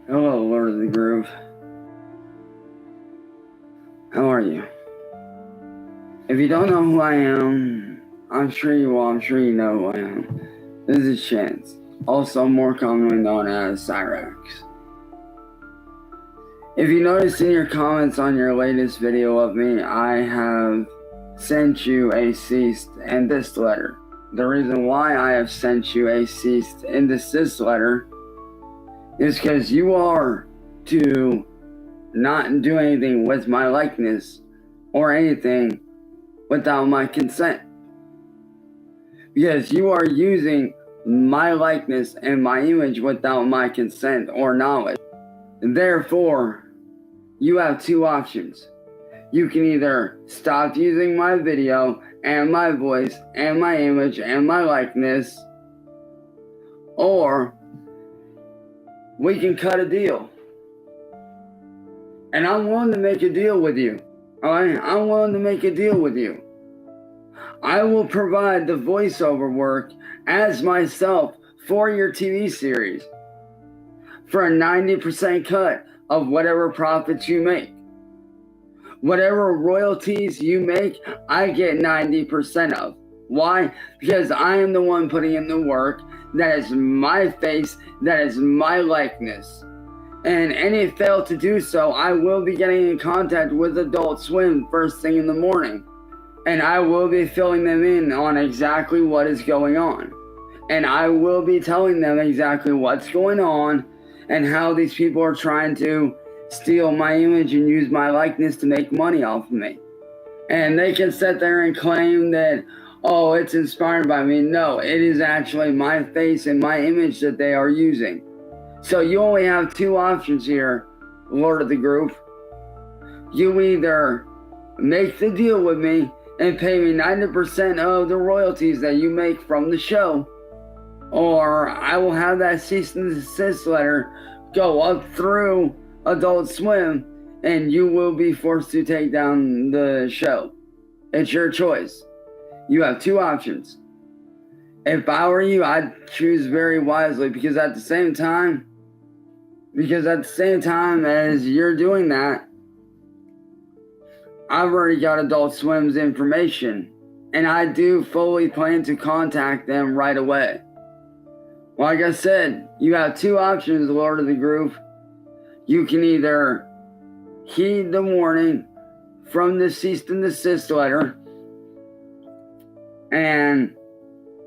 Hello, Lord of the Groove. How are you? If you don't know who I am, I'm sure you will. I'm sure you know who I am. This is Chance, also more commonly known as Cyrax. If you notice in your comments on your latest video of me, I have sent you a cease and desist letter. The reason why I have sent you a cease and desist letter is because you are to not do anything with my likeness or anything without my consent. Because you are using my likeness and my image without my consent or knowledge. Therefore, you have two options. You can either stop using my video and my voice and my image and my likeness, or we can cut a deal. And I'm willing to make a deal with you. Alright? I'm willing to make a deal with you. I will provide the voiceover work as myself for your TV series for a 90% cut of whatever profits you make. Whatever royalties you make, I get 90% of. Why? Because I am the one putting in the work. That is my face. That is my likeness. And any fail to do so, I will be getting in contact with Adult Swim first thing in the morning. And I will be filling them in on exactly what is going on. And I will be telling them exactly what's going on and how these people are trying to steal my image and use my likeness to make money off of me. And they can sit there and claim that, oh, it's inspired by me. No, it is actually my face and my image that they are using. So you only have two options here, Lord of the Group. You either make the deal with me and pay me 90% of the royalties that you make from the show, or I will have that cease and desist letter go up through Adult Swim and you will be forced to take down the show. It's your choice. You have two options. If I were you, I'd choose very wisely, because at the same time as you're doing that, I've already got Adult Swim's information, and I do fully plan to contact them right away. Like I said, you have two options, Lord of the Groove. You can either heed the warning from the cease and desist letter and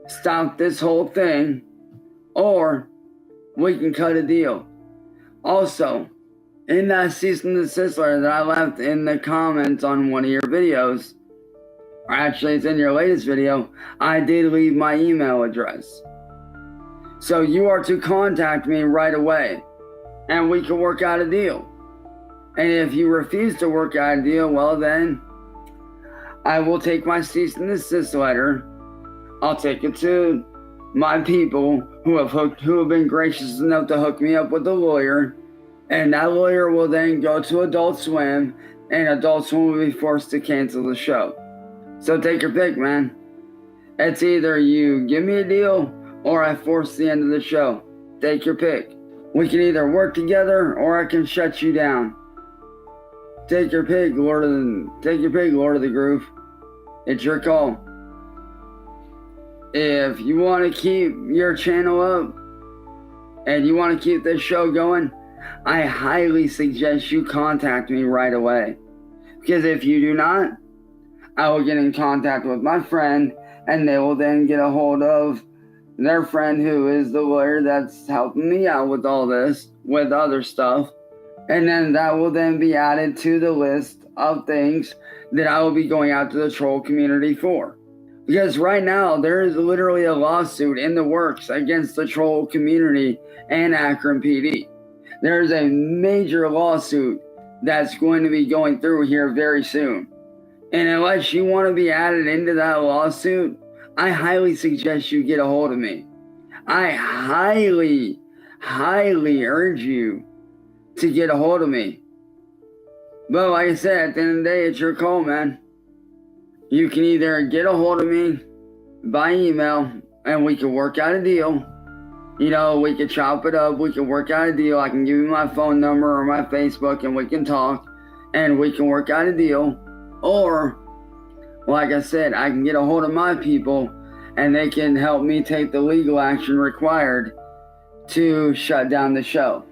stop this whole thing, or we can cut a deal. Also, in that cease and desist letter that I left in the comments on one of your videos, or actually it's in your latest video, I did leave my email address. So you are to contact me right away, and we can work out a deal. And if you refuse to work out a deal, well then, I will take my cease and desist letter, I'll take it to my people who have been gracious enough to hook me up with a lawyer, and that lawyer will then go to Adult Swim, and Adult Swim will be forced to cancel the show. So take your pick, man. It's either you give me a deal or I force the end of the show. Take your pick. We can either work together or I can shut you down. Take your pick, Lord of the Groove. It's your call. If you want to keep your channel up and you want to keep this show going, I highly suggest you contact me right away. Because if you do not, I will get in contact with my friend, and they will then get a hold of their friend who is the lawyer that's helping me out with all this, with other stuff. And then that will then be added to the list of things that I will be going out to the troll community for. Because right now, there is literally a lawsuit in the works against the troll community and Akron PD. There's a major lawsuit that's going to be going through here very soon. And unless you want to be added into that lawsuit, I highly suggest you get a hold of me. I highly urge you to get a hold of me. But like I said, at the end of the day, it's your call, man. You can either get a hold of me by email and we can work out a deal, We can chop it up. We can work out a deal. I can give you my phone number or my Facebook and we can talk and we can work out a deal. Or, like I said, I can get a hold of my people and they can help me take the legal action required to shut down the show.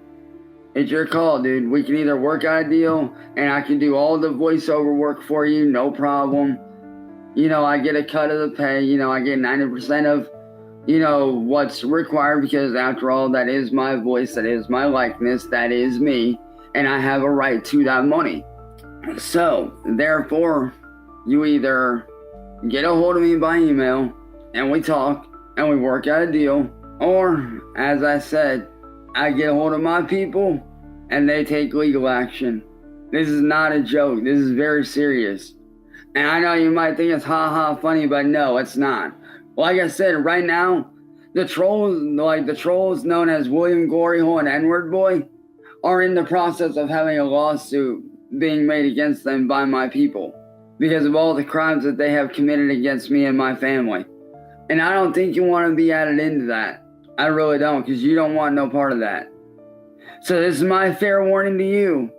It's your call, dude. We can either work out a deal and I can do all the voiceover work for you, no problem. I get a cut of the pay. I get 90% of, what's required because after all, that is my voice, that is my likeness, that is me, and I have a right to that money. So, therefore, you either get a hold of me by email and we talk and we work out a deal, or, as I said, I get a hold of my people and they take legal action. This is not a joke. This is very serious. And I know you might think it's funny, but no, it's not. Like I said, right now, the trolls known as William Glory Hole and N-word Boy are in the process of having a lawsuit being made against them by my people because of all the crimes that they have committed against me and my family. And I don't think you want to be added into that. I really don't, because you don't want no part of that. So this is my fair warning to you,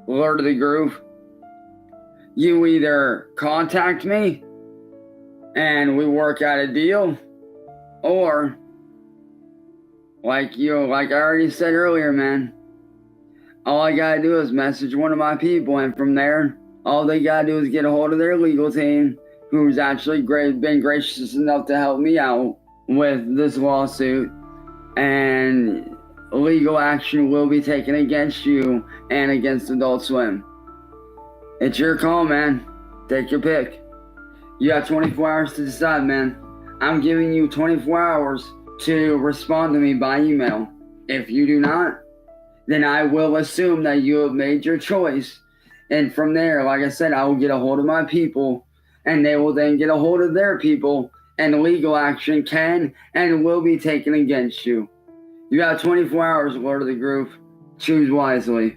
Lord of the Groove. You either contact me and we work out a deal, or like I already said earlier, man, all I gotta do is message one of my people, and from there, all they gotta do is get a hold of their legal team, who's actually been gracious enough to help me out with this lawsuit, and legal action will be taken against you and against Adult Swim. It's your call, man. Take your pick. You got 24 hours to decide, man. I'm giving you 24 hours to respond to me by email. If you do not, then I will assume that you have made your choice. And from there, like I said, I will get a hold of my people, and they will then get a hold of their people, and legal action can and will be taken against you. You got 24 hours, Lord of the Groove. Choose wisely.